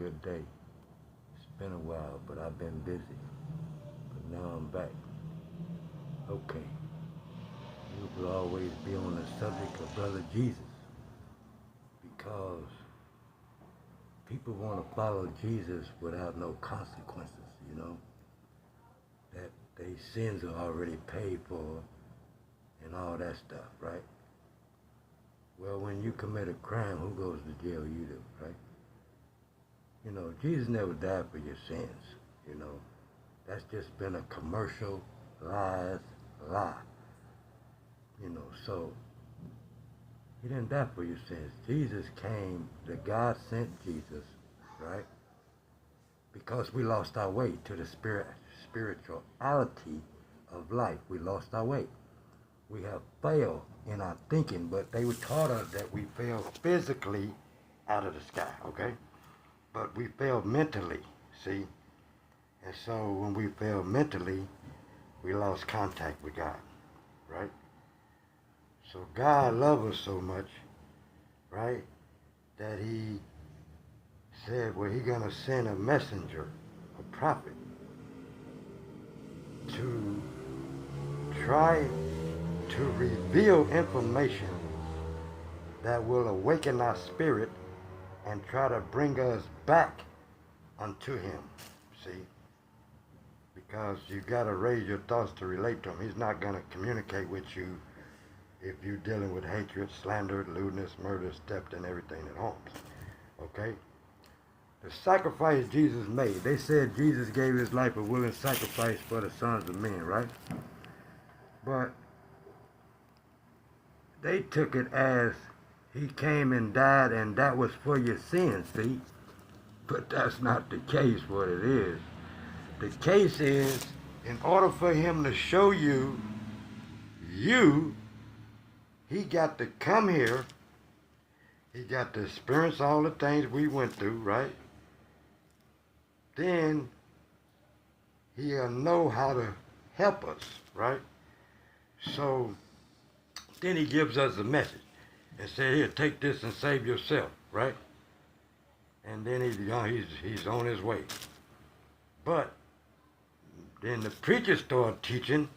good day. It's been a while, but I've been busy. But now I'm back. Okay. You will always be on the subject of Brother Jesus because people want to follow Jesus without no consequences, that their sins are already paid for and all that stuff, right? Well, when you commit a crime, who goes to jail? You do, right? Jesus never died for your sins, you know. That's just been a commercial lie. So he didn't die for your sins. Jesus came, the God sent Jesus, right? Because we lost our way to the spirituality of life. We lost our way. We have failed in our thinking, but they would taught us that we failed physically out of the sky, okay? But we failed mentally, see? And so when we failed mentally, we lost contact with God, right? So God loves us so much, right, that he said, well, he's going to send a messenger, a prophet, to try to reveal information that will awaken our spirit and try to bring us back unto him, see? Because you got to raise your thoughts to relate to him. He's not going to communicate with you if you're dealing with hatred, slander, lewdness, murder, theft, and everything that harms, okay? The sacrifice Jesus made, they said Jesus gave his life a willing sacrifice for the sons of men, right? But they took it as he came and died and that was for your sins, see? But that's not the case, what it is. The case is, in order for him to show you, he got to come here. He got to experience all the things we went through, right? Then he'll know how to help us, right? So then he gives us a message and said, here, take this and save yourself, right? And then he's on his way. But then the preacher started teaching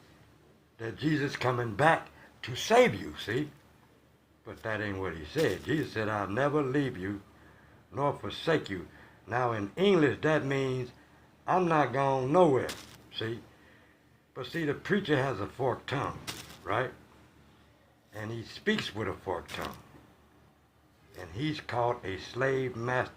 that Jesus coming back to save you, see? But that ain't what he said. Jesus said, I'll never leave you nor forsake you. Now in English, that means I'm not going nowhere, see? But see, the preacher has a forked tongue, right? And he speaks with a forked tongue. And he's called a slave master